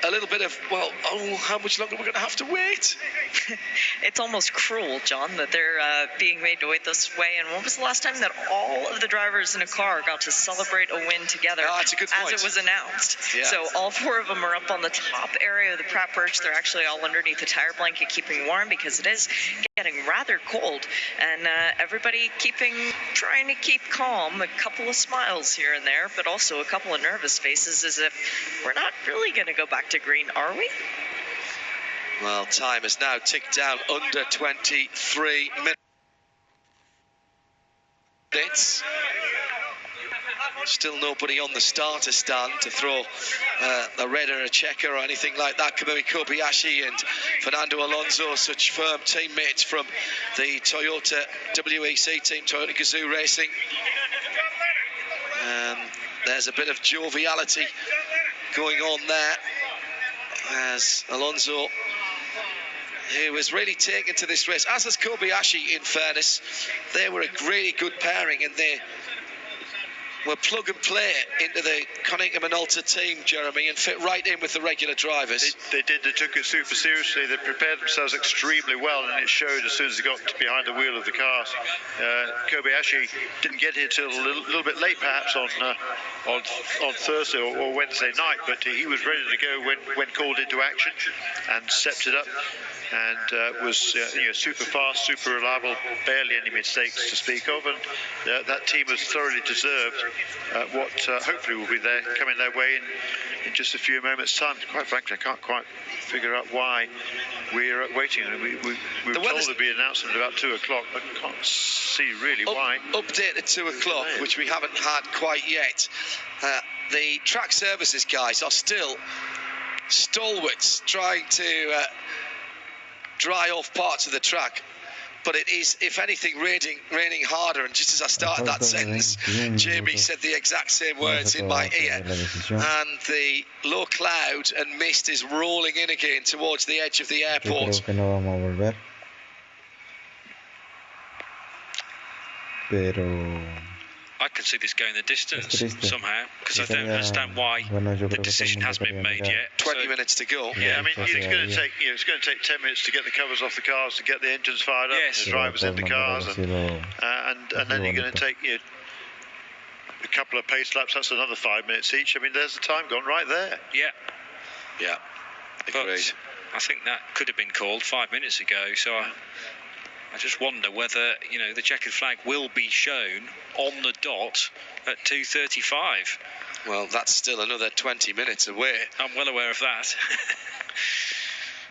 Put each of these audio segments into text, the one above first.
a little bit of, well, oh, how much longer we're going to have to wait? It's almost cruel, John, that they're being made to wait this way. And when was the last time that all of the drivers in a car got to celebrate a win together that's a good point. as it was announced? Yeah. So all 4 of them are up on the top area of the prep perch. They're actually all underneath the tire blanket keeping warm because it is getting rather cold. And everybody trying to keep calm. A couple of smiles here and there, but also a couple of nervous faces as if we're not really going to go back to green, are we? Well, time has now ticked down under 23 minutes. Still nobody on the starter stand to throw a red or a checker or anything like that. Kamui Kobayashi and Fernando Alonso, such firm teammates from the Toyota WEC team, Toyota Gazoo Racing. There's a bit of joviality going on there as Alonso, who was really taken to this race, as was Kobayashi, in fairness. They were a really good pairing, and they were plug and play into the Konica Minolta team, Jeremy, and fit right in with the regular drivers. They did. They took it super seriously. They prepared themselves extremely well, and it showed as soon as they got behind the wheel of the cars. Kobayashi didn't get here till a little bit late, perhaps on Thursday or Wednesday night, but he was ready to go when called into action and stepped it up. And was super fast, super reliable, barely any mistakes to speak of, and that team has thoroughly deserved what hopefully will be coming their way in just a few moments' time. Quite frankly, I can't quite figure out why we're waiting. We were told to be announced at about 2 o'clock, but can't see really why. Update at 2 o'clock, which we haven't had quite yet. The track services guys are still stalwarts trying to dry off parts of the track, but it is, if anything, raining harder. And just as I started that sentence, Jamie said the exact same words in my ear, and the low cloud and mist is rolling in again towards the edge of the airport. I can see this going the distance somehow, because I don't understand why the decision hasn't been made yet. 20 minutes to go. Yeah, I mean, it's going to take 10 minutes to get the covers off the cars, to get the engines fired up, and the drivers in the cars, and then you're going to take a couple of pace laps. That's another 5 minutes each. I mean, there's the time gone right there. Yeah. Agreed. But I think that could have been called 5 minutes ago. So I just wonder whether, the checkered flag will be shown on the dot at 2:35. Well, that's still another 20 minutes away. I'm well aware of that.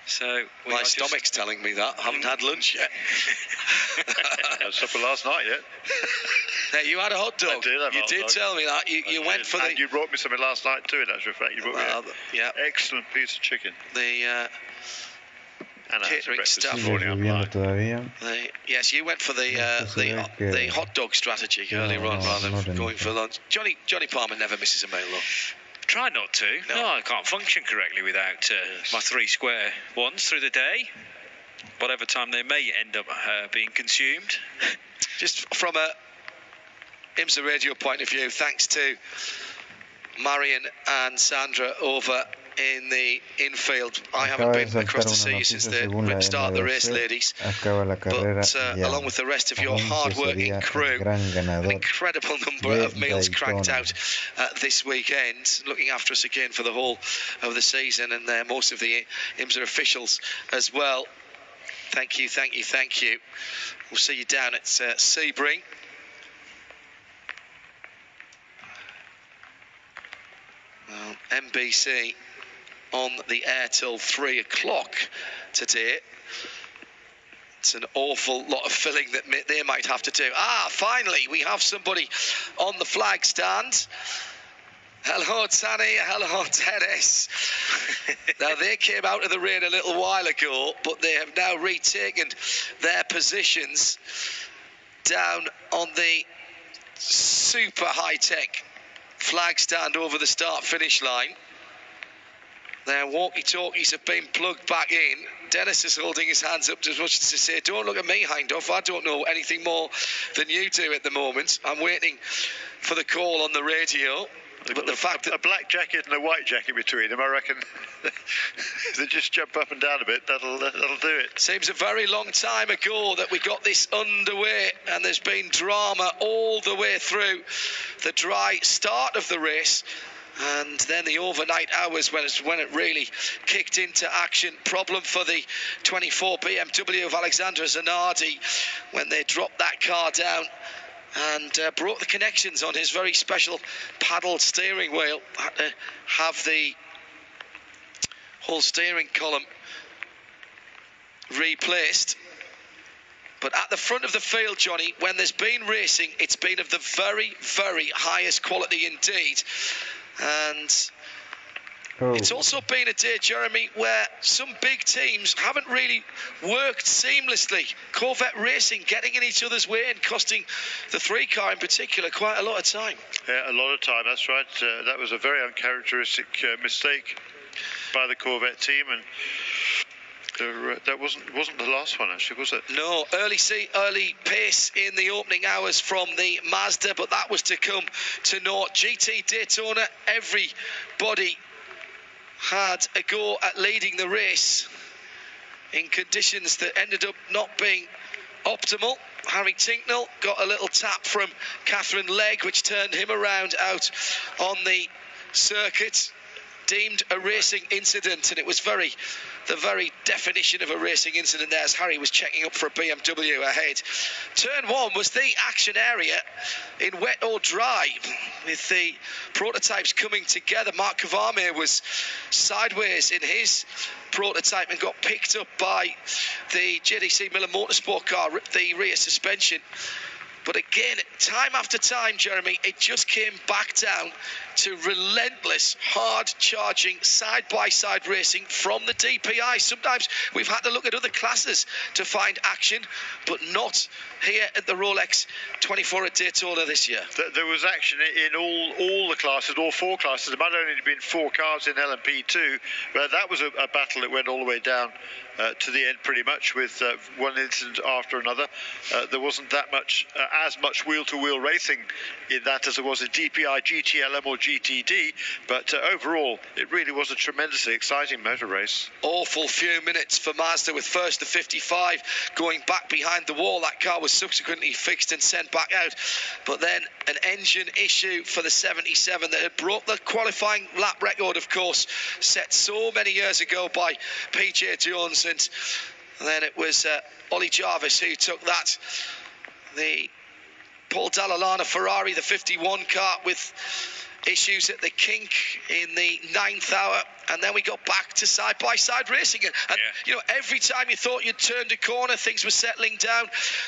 So my stomach's telling me that. I haven't had lunch yet. I had supper last night yet. Hey, you had a hot dog. I did have You did tell me that. You went for and you brought me something last night too, in actual fact. You brought me an excellent piece of chicken. The catering staff. Yes, you went for the hot dog strategy earlier on rather than going for lunch. Johnny Palmer never misses a meal, though. Try not to. No, I can't function correctly without my 3 square ones through the day, whatever time they may end up being consumed. Just from a IMSA radio point of view, thanks to Marion and Sandra over in the infield. I haven't been across to see you since the start of the race, ladies, but along with the rest of your hard-working crew, an incredible number of meals cranked out this weekend, looking after us again for the whole of the season, and most of the IMSA officials as well. Thank you. We'll see you down at Sebring. Well, NBC on the air till 3 o'clock today. It's an awful lot of filling that they might have to do. Finally, we have somebody on the flag stand. Hello, Tani. Hello, Dennis. Now, they came out of the rain a little while ago, but they have now retaken their positions down on the super high-tech flag stand over the start-finish line. Their walkie-talkies have been plugged back in. Dennis is holding his hands up as much as to say, don't look at me, Hindhoff. I don't know anything more than you do at the moment. I'm waiting for the call on the radio. But the fact that a black jacket and a white jacket between them, I reckon, if they just jump up and down a bit, that'll do it. Seems a very long time ago that we got this underway, and there's been drama all the way through the dry start of the race. And then the overnight hours when it really kicked into action. Problem for the 24 BMW of Alexander Zanardi when they dropped that car down and broke the connections on his very special paddle steering wheel. Had to have the whole steering column replaced. But at the front of the field, Johnny, when there's been racing, it's been of the very, very highest quality indeed. And it's also been a day, Jeremy, where some big teams haven't really worked seamlessly. Corvette Racing getting in each other's way and costing the 3-car in particular quite a lot of time. Yeah, a lot of time, that's right. That was a very uncharacteristic mistake by the Corvette team, and that wasn't the last one, actually, was it? No, early pace in the opening hours from the Mazda, but that was to come to naught. GT Daytona, everybody had a go at leading the race in conditions that ended up not being optimal. Harry Tinknell got a little tap from Catherine Legg, which turned him around out on the circuit. Deemed a racing incident, and it was the very definition of a racing incident there as Harry was checking up for a BMW ahead. Turn 1 was the action area in wet or dry, with the prototypes coming together. Mark Kavame was sideways in his prototype and got picked up by the JDC Miller Motorsport car, ripped the rear suspension. But again, time after time, Jeremy, it just came back down to relentless, hard-charging, side-by-side racing from the DPI. Sometimes we've had to look at other classes to find action, but not here at the Rolex 24 at Daytona this year. There was action in all the classes, all 4 classes. There might only have been 4 cars in LMP2, but that was a battle that went all the way down to the end pretty much, with one incident after another. There wasn't that much, as much wheel-to-wheel racing in that as there was in DPI, GTLM or GTD, but overall it really was a tremendously exciting motor race. Awful few minutes for Mazda, with first the 55 going back behind the wall. That car was subsequently fixed and sent back out, but then an engine issue for the 77 that had broke the qualifying lap record, of course, set so many years ago by PJ Jones. And then it was Ollie Jarvis who took that. The Paul Dallalana Ferrari, the 51 car, with issues at the kink in the 9th hour, and then we got back to side-by-side racing. And you know, every time you thought you'd turned a corner, things were settling down,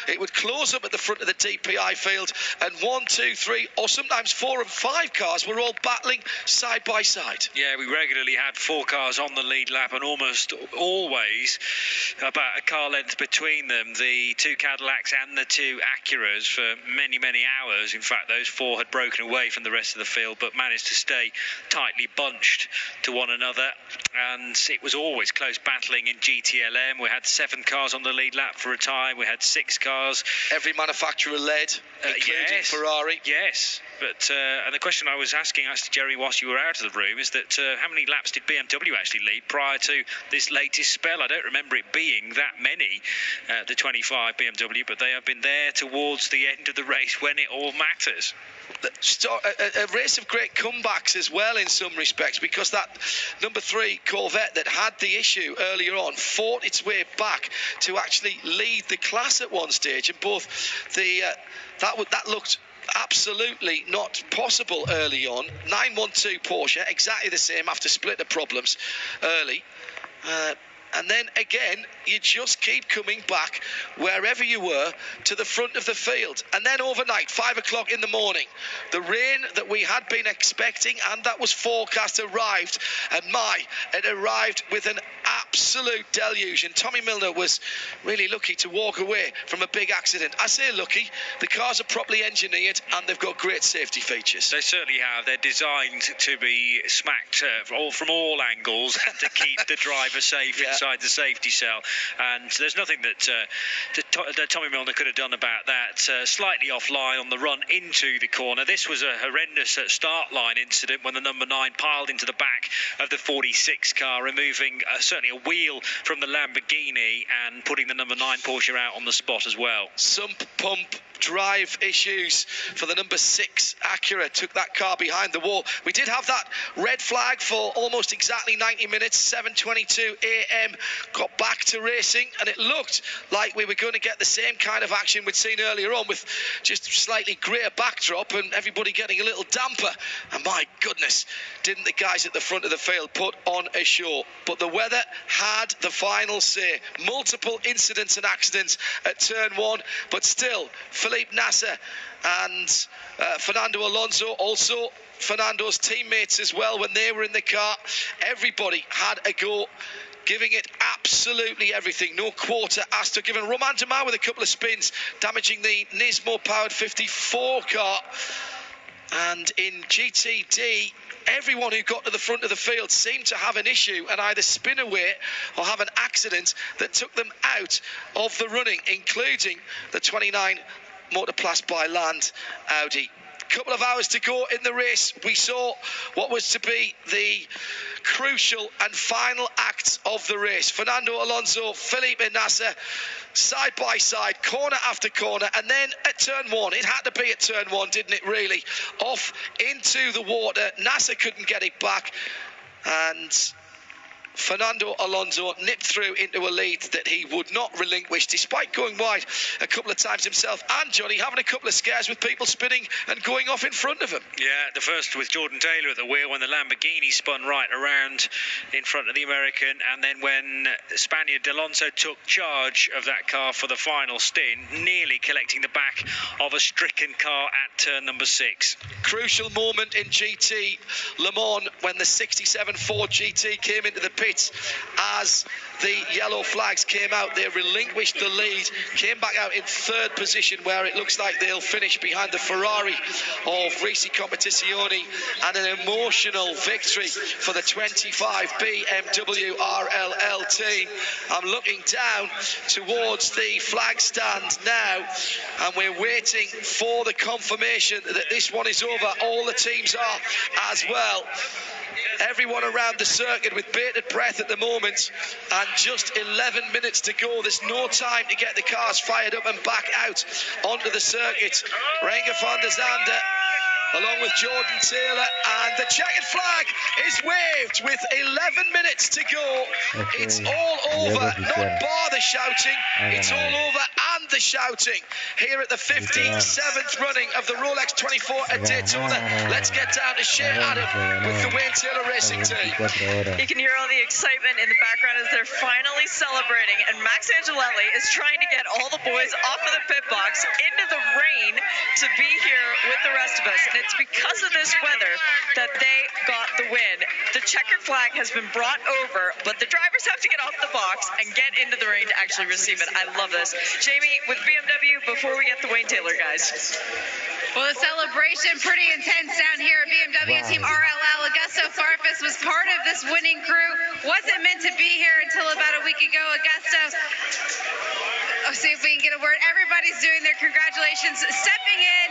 it would close up at the front of the DPI field, and 1, 2, 3, or sometimes 4 and 5 cars were all battling side-by-side. Yeah, we regularly had 4 cars on the lead lap, and almost always about a car length between them, the 2 Cadillacs and the 2 Acuras, for many, many hours. In fact, those 4 had broken away from the rest of the field, but managed to stay tightly bunched to one another, and it was always close battling in GTLM. We had 7 cars on the lead lap for a time. We had 6 cars. Every manufacturer led, including Ferrari. Yes, but and the question I was asking Jerry whilst you were out of the room is that how many laps did BMW actually lead prior to this latest spell? I don't remember it being that many, the 25 BMW, but they have been there towards the end of the race when it all matters. A race of great comebacks as well in some respects, because that number 3 Corvette that had the issue earlier on fought its way back to actually lead the class at one stage, and both the that looked absolutely not possible early on. 912 Porsche, exactly the same after splitter problems early. And then again, you just keep coming back wherever you were to the front of the field. And then overnight, 5 o'clock in the morning, the rain that we had been expecting and that was forecast arrived. And it arrived with an absolute deluge, and Tommy Milner was really lucky to walk away from a big accident. I say lucky, the cars are properly engineered and they've got great safety features. They certainly have. They're designed to be smacked from all angles and to keep the driver safe inside the safety cell. And there's nothing that Tommy Milner could have done about that. Slightly offline on the run into the corner. This was a horrendous start line incident when the number 9 piled into the back of the 46 car, removing certainly a wheel from the Lamborghini and putting the number 9 Porsche out on the spot as well. Sump pump drive issues for the number 6 Acura, took that car behind the wall. We did have that red flag for almost exactly 90 minutes, 7:22 a.m. got back to racing, and it looked like we were going to get the same kind of action we'd seen earlier on, with just slightly greater backdrop and everybody getting a little damper. And my goodness, didn't the guys at the front of the field put on a show. But the weather had the final say. Multiple incidents and accidents at turn 1, but still Felipe Nasser and Fernando Alonso, also Fernando's teammates as well, when they were in the car, everybody had a go, giving it absolutely everything. No quarter asked or given. Romain Dumas with a couple of spins, damaging the Nismo-powered 54 car. And in GTD, everyone who got to the front of the field seemed to have an issue and either spin away or have an accident that took them out of the running, including the 29 Motorplast by Land Audi. Couple of hours to go in the race. We saw what was to be the crucial and final acts of the race. Fernando Alonso, Felipe Nasser, side by side, corner after corner, and then at turn 1, it had to be at turn 1, didn't it really? Off into the water. Nasser couldn't get it back, and Fernando Alonso nipped through into a lead that he would not relinquish, despite going wide a couple of times himself, and Johnny having a couple of scares with people spinning and going off in front of him. Yeah, the first with Jordan Taylor at the wheel when the Lamborghini spun right around in front of the American, and then when Spaniard Alonso took charge of that car for the final stint, nearly collecting the back of a stricken car at turn number 6. Crucial moment in GT Le Mans when the 67 Ford GT came into the pits. As the yellow flags came out, they relinquished the lead, came back out in 3rd position, where it looks like they'll finish behind the Ferrari of Risi Competizione, and an emotional victory for the 25 BMW RLL team. I'm looking down towards the flag stand now, and we're waiting for the confirmation that this one is over. All the teams are as well. Everyone around the circuit with bated breath at the moment, and just 11 minutes to go. There's no time to get the cars fired up and back out onto the circuit. Renger van der Zande along with Jordan Taylor, and the checkered flag is waved with 11 minutes to go. Okay. It's all over, not bar the shouting, it's all over and the shouting here at the 57th running of the Rolex 24 at Daytona. Let's get down to Shea Adam with the Wayne Taylor Racing team. You can hear all the excitement in the background as they're finally celebrating, and Max Angelelli is trying to get all the boys off of the pit box into the rain to be here with the rest of us. And it's because of this weather that they got the win. The checkered flag has been brought over, but the drivers have to get off the box and get into the rain to actually receive it. I love this. Jamie, with BMW, before we get the Wayne Taylor guys. Well, the celebration pretty intense down here at BMW. Team RLL. Augusto Farfus was part of this winning crew. Wasn't meant to be here until about a week ago. Augusto, I'll see if we can get a word. Everybody's doing their congratulations, stepping in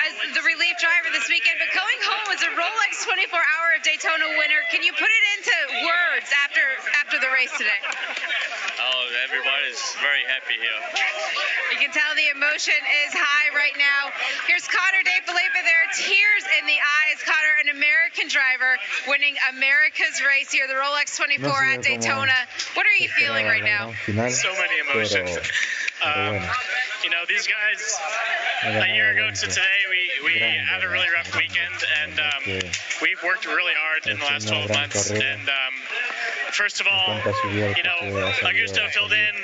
as the relief driver this weekend, but going home as a Rolex 24-hour of Daytona winner. Can you put it into words after the race today? Oh, everybody's very happy here. You can tell the emotion is high right now. Here's Connor De Felipe there, tears in the eyes. Connor, an American driver, winning America's race here, the Rolex 24 at Daytona. What are you feeling right now? So many emotions. You know, these guys, a year ago to today, we had a really rough weekend, and we've worked really hard in the last 12 months, and first of all, Augusto filled in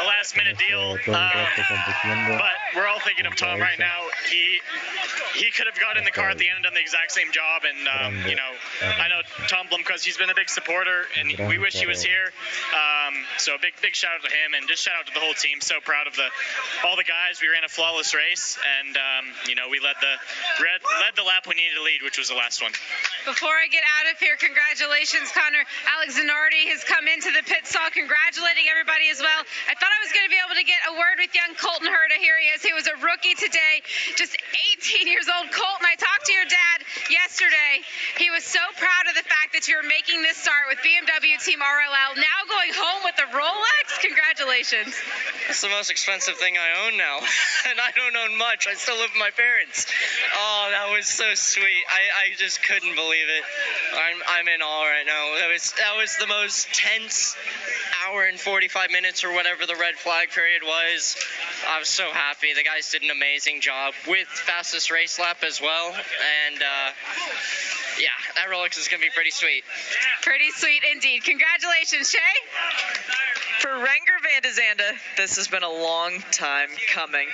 a last-minute deal, but we're all thinking of Tom right now. He could have got in the car at the end and done the exact same job, and I know Tom Blomqvist, he's been a big supporter, and we wish he was here. So a big shout out to him, and just shout out to the whole team. So proud of all the guys. We ran a flawless race, and we led the lap we needed to lead, which was the last one. Before I get out of here, congratulations, Connor. Alex Zanardi has come into the pit stall, congratulating everybody as well. I thought I was going to be able to get a word with young Colton Herta. Here he is. He was a rookie today, just 18 years old. Colton, I talked to your dad yesterday. He was so proud of the fact that you're making this start with BMW Team RLL, now going home with the Rolex. Congratulations. It's the most expensive thing I own now, and I don't own much. I still live with my parents. Oh, that was so sweet. I just couldn't believe it. I'm in awe right now. That was the most tense hour and 45 minutes or whatever the red flag period was. I was so happy. The guys did an amazing job with fastest race lap as well, and yeah, that Rolex is going to be pretty sweet. Pretty sweet indeed. Congratulations, Shay. For Renger van de Zande, this has been a long time coming.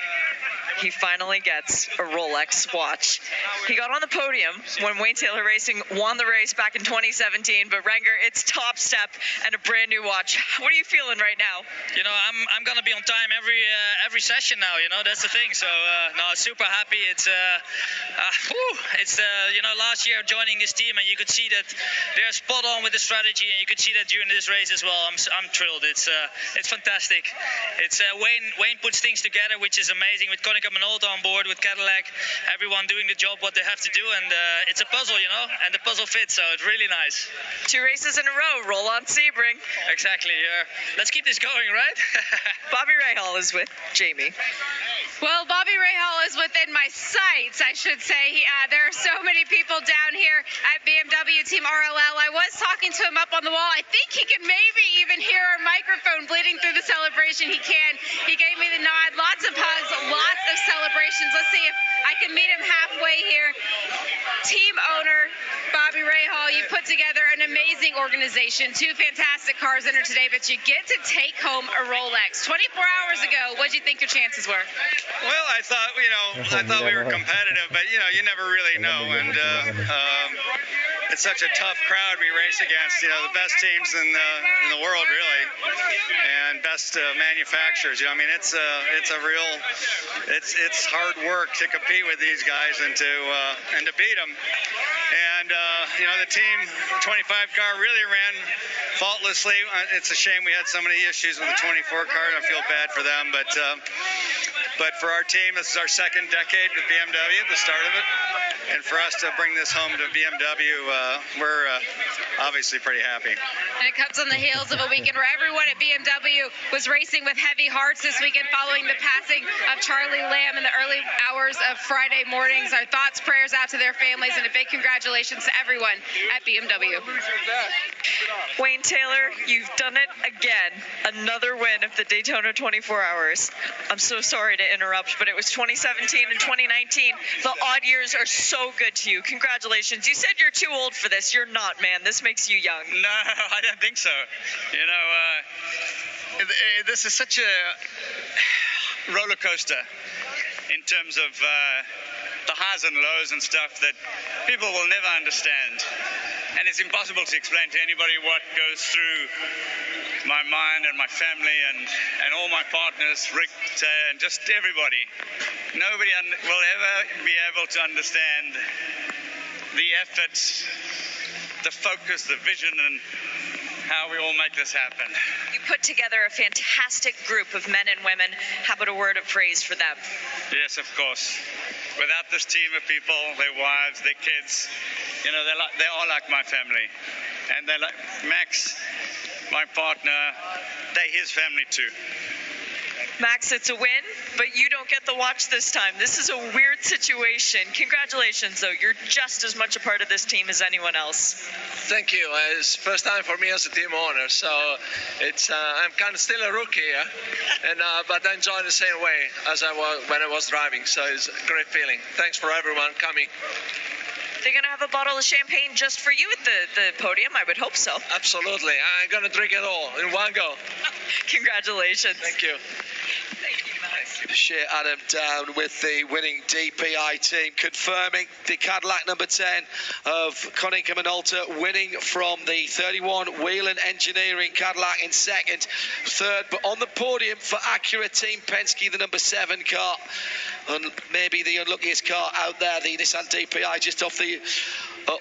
He finally gets a Rolex watch. He got on the podium when Wayne Taylor Racing won the race back in 2017, but Renger, it's top step and a brand new watch. What are you feeling right now? I'm gonna be on time every session now. That's the thing. So super happy. It's last year joining this team, and you could see that they're spot on with the strategy, and you could see that during this race as well. I'm thrilled. It's fantastic. It's Wayne puts things together, which is amazing, with Konica Minolta on board, with Cadillac, everyone doing the job what they have to do, and it's a puzzle, and the puzzle fits, so it's really nice. 2 races in a row, roll on Sebring. Exactly. Let's keep this going, right? Bobby Rahal is with Jamie. Well, Bobby Rahal is within my sights, I should say. There are so many people down here at BMW Team RLL. I was talking to him up on the wall. I think he can maybe even hear our microphone bleeding through the celebration. He can. He gave me the nod. Lots of hugs, lots of celebrations. Let's see if I can meet him halfway here. Team owner Bobby Rahal, you put together an amazing organization. 2 fantastic cars entered today, but you get to take home a Rolex. 24 hours ago, what did you think your chances were? Well, I thought we were competitive, but you never really know, and it's such a tough crowd we race against. The best teams in the world, really, and best manufacturers. It's hard work to compete with these guys and to beat them. And the team 25 car really ran faultlessly. It's a shame we had so many issues with the 24 car. I feel bad for them, but for our team, this is our second decade with BMW, the start of it. And for us to bring this home to BMW, we're obviously pretty happy. And it comes on the heels of a weekend where everyone at BMW was racing with heavy hearts this weekend following the passing of Charlie Lamb in the early hours of Friday mornings. Our thoughts, prayers out to their families, and a big congratulations to everyone at BMW. Wayne Taylor, you've done it again. Another win of the Daytona 24 Hours. I'm so sorry to interrupt, but it was 2017 and 2019. The odd years are so good to you. Congratulations. You said you're too old for this. You're not, man. This makes you young. No, I don't think so. This is such a roller coaster in terms of the highs and lows and stuff that people will never understand. And it's impossible to explain to anybody what goes through my mind and my family and all my partners, Rick, and just everybody. Nobody will ever be able to understand the effort, the focus, the vision, and how we all make this happen. You put together a fantastic group of men and women. How about a word of praise for them? Yes, of course. Without this team of people, their wives, their kids, they are like my family. And they're like Max, my partner, they're his family too. Max, it's a win, but you don't get the watch this time. This is a weird situation. Congratulations, though. You're just as much a part of this team as anyone else. Thank you. It's first time for me as a team owner, so I'm kind of still a rookie here, but I enjoy the same way as I was when I was driving. So it's a great feeling. Thanks for everyone coming. They're going to have a bottle of champagne just for you at the podium. I would hope so. Absolutely. I'm going to drink it all in one go. Congratulations. Thank you. Shea Adam down with the winning DPI team, confirming the Cadillac number 10 of Cunningham and Alter winning from the 31 Whelan Engineering Cadillac in second. Third, but on the podium for Acura Team Penske, the number 7 car. And maybe the unluckiest car out there, the Nissan DPI, just off the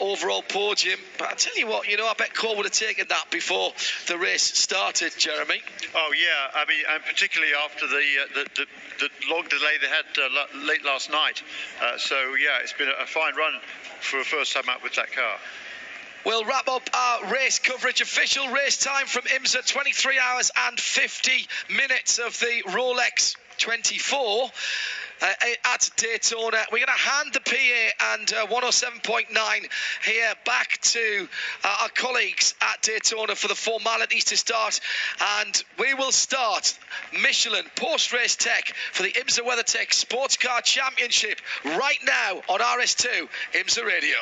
overall podium. But I tell you what, you know, I bet Cole would have taken that before the race started, Jeremy. Oh yeah, I mean, and particularly after the long delay they had late last night. So yeah, it's been a fine run for a first time out with that car. We'll wrap up our race coverage. Official race time from IMSA, 23 hours and 50 minutes of the Rolex 24. At Daytona. We're going to hand the PA and 107.9 here back to our colleagues at Daytona for the formalities to start, and we will start Michelin post-race tech for the IMSA WeatherTech Sports Car Championship right now on RS2 IMSA Radio.